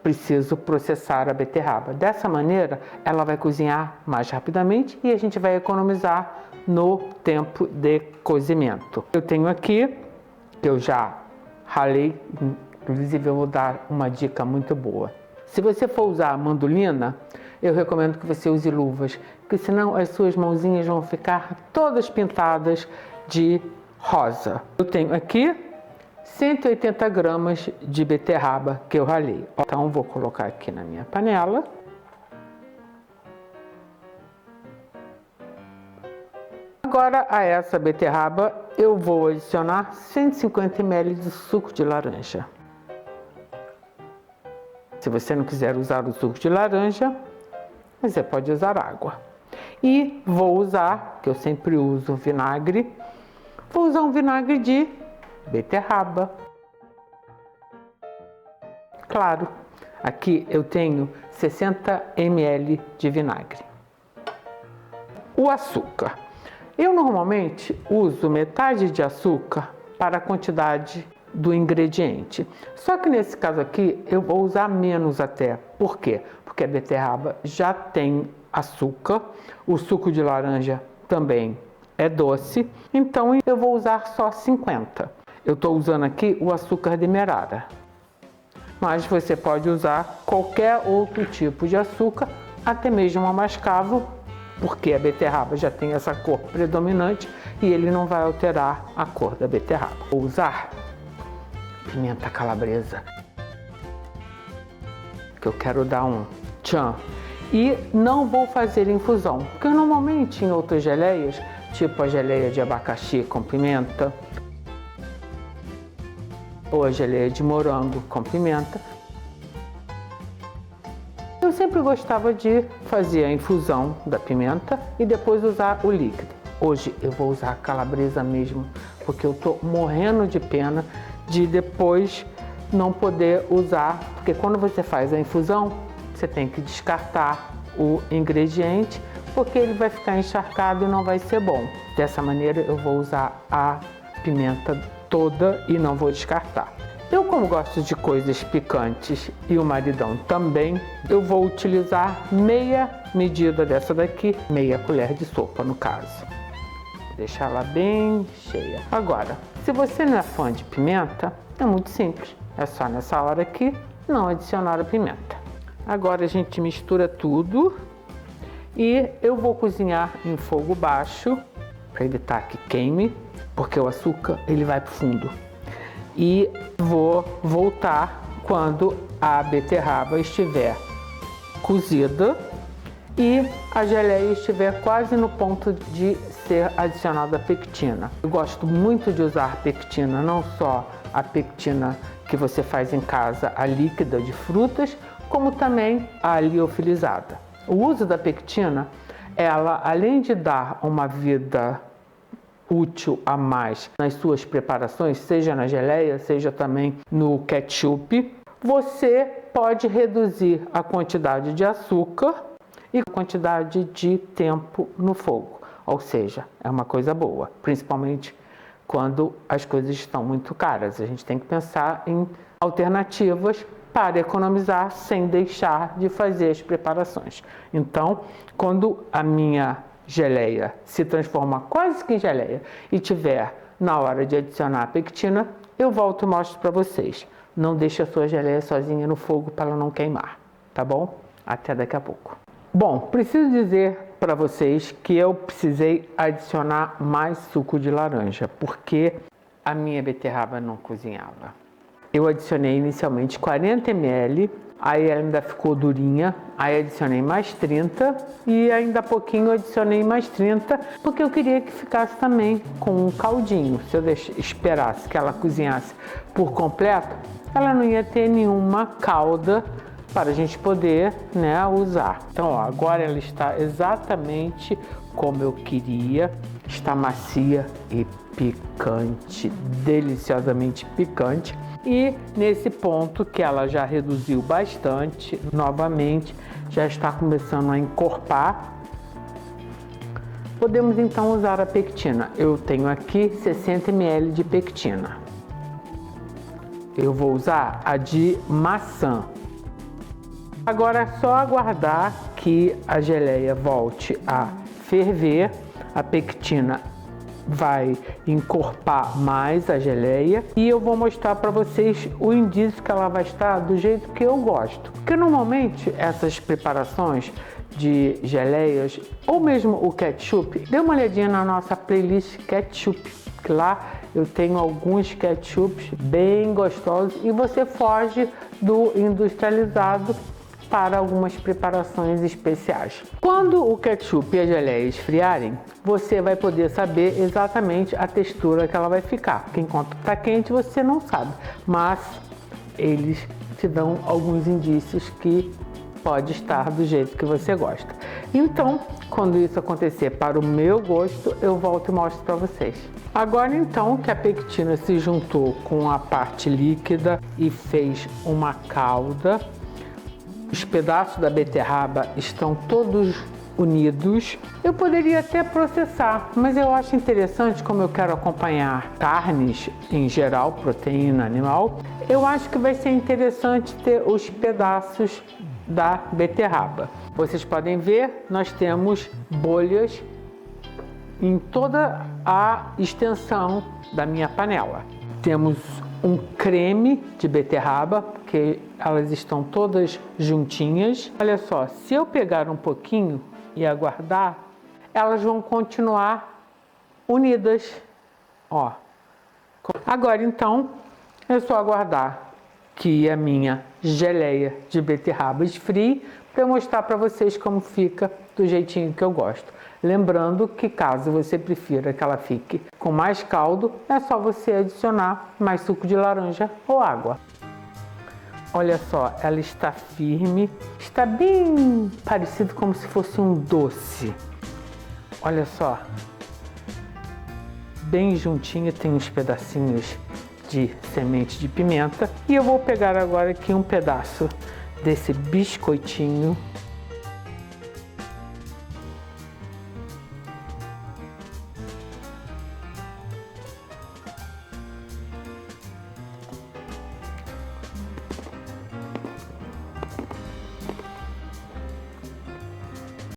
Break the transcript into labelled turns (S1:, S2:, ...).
S1: preciso processar a beterraba. Dessa maneira, ela vai cozinhar mais rapidamente e a gente vai economizar no tempo de cozimento. Eu tenho aqui, que eu já ralei, inclusive eu vou dar uma dica muito boa. Se você for usar mandolina, eu recomendo que você use luvas, porque senão as suas mãozinhas vão ficar todas pintadas de rosa. Eu tenho aqui 180 gramas de beterraba que eu ralei. Então vou colocar aqui na minha panela. Agora a essa beterraba eu vou adicionar 150 ml de suco de laranja. Se você não quiser usar o suco de laranja, você pode usar água. E vou usar, que eu sempre uso vinagre, vou usar um vinagre de beterraba. Claro, aqui eu tenho 60 ml de vinagre. O açúcar. Eu normalmente uso metade de açúcar para a quantidade do ingrediente. Só que nesse caso aqui eu vou usar menos até. Por quê? Porque a beterraba já tem açúcar, o suco de laranja também é doce, então eu vou usar só 50. Eu estou usando aqui o açúcar demerara, mas você pode usar qualquer outro tipo de açúcar, até mesmo a mascavo, porque a beterraba já tem essa cor predominante e ele não vai alterar a cor da beterraba. Vou usar pimenta calabresa, que eu quero dar um tchan. E não vou fazer infusão, porque normalmente em outras geleias, tipo a geleia de abacaxi com pimenta, ou a geleia de morango com pimenta, eu sempre gostava de fazer a infusão da pimenta e depois usar o líquido. Hoje eu vou usar a calabresa mesmo, porque eu tô morrendo de pena de depois não poder usar, porque quando você faz a infusão, você tem que descartar o ingrediente, porque ele vai ficar encharcado e não vai ser bom. Dessa maneira eu vou usar a pimenta toda e não vou descartar. Eu, como gosto de coisas picantes e o maridão também, eu vou utilizar meia medida dessa daqui, meia colher de sopa no caso. Vou deixar ela bem cheia. Agora, se você não é fã de pimenta, é muito simples. É só nessa hora aqui não adicionar a pimenta. Agora a gente mistura tudo e eu vou cozinhar em fogo baixo para evitar que queime, porque o açúcar ele vai para o fundo. E vou voltar quando a beterraba estiver cozida e a geleia estiver quase no ponto de ser adicionada a pectina. Eu gosto muito de usar pectina, não só a pectina que você faz em casa, a líquida de frutas, como também a liofilizada. O uso da pectina, ela além de dar uma vida útil a mais nas suas preparações, seja na geleia, seja também no ketchup, você pode reduzir a quantidade de açúcar e a quantidade de tempo no fogo. Ou seja, é uma coisa boa, principalmente quando as coisas estão muito caras. A gente tem que pensar em alternativas para economizar sem deixar de fazer as preparações. Então, quando a minha geleia se transforma quase que em geleia e tiver na hora de adicionar a pectina, eu volto e mostro para vocês. Não deixe a sua geleia sozinha no fogo para ela não queimar, tá bom? Até daqui a pouco. Bom, preciso dizer para vocês que eu precisei adicionar mais suco de laranja, porque a minha beterraba não cozinhava. Eu adicionei inicialmente 40 ml, aí ela ainda ficou durinha, aí adicionei mais 30 e ainda há pouquinho adicionei mais 30, porque eu queria que ficasse também com um caldinho. Se eu esperasse que ela cozinhasse por completo, ela não ia ter nenhuma calda para a gente poder, usar. Então, ó, agora ela está exatamente como eu queria, está macia e picante, deliciosamente picante. E nesse ponto que ela já reduziu bastante, novamente já está começando a encorpar, podemos então usar a pectina. Eu tenho aqui 60 ml de pectina. Eu vou usar a de maçã. Agora é só aguardar que a geleia volte a ferver, a pectina vai encorpar mais a geleia e eu vou mostrar para vocês o indício que ela vai estar do jeito que eu gosto. Porque normalmente essas preparações de geleias ou mesmo o ketchup, dê uma olhadinha na nossa playlist ketchup, que lá eu tenho alguns ketchups bem gostosos e você foge do industrializado para algumas preparações especiais. Quando o ketchup e a geleia esfriarem, você vai poder saber exatamente a textura que ela vai ficar, porque enquanto está quente você não sabe, mas eles te dão alguns indícios que pode estar do jeito que você gosta. Então, quando isso acontecer para o meu gosto, eu volto e mostro para vocês. Agora então que a pectina se juntou com a parte líquida e fez uma calda, os pedaços da beterraba estão todos unidos. Eu poderia até processar, mas eu acho interessante, como eu quero acompanhar carnes em geral, proteína animal, eu acho que vai ser interessante ter os pedaços da beterraba. Vocês podem ver, nós temos bolhas em toda a extensão da minha panela. Temos um creme de beterraba, porque elas estão todas juntinhas. Olha só, se eu pegar um pouquinho e aguardar, elas vão continuar unidas, ó. Agora então, é só aguardar que a minha geleia de beterraba esfrie para eu mostrar para vocês como fica do jeitinho que eu gosto. Lembrando que caso você prefira que ela fique com mais caldo, é só você adicionar mais suco de laranja ou água. Olha só, ela está firme, está bem parecido como se fosse um doce. Olha só, bem juntinho, tem uns pedacinhos de semente de pimenta. E eu vou pegar agora aqui um pedaço desse biscoitinho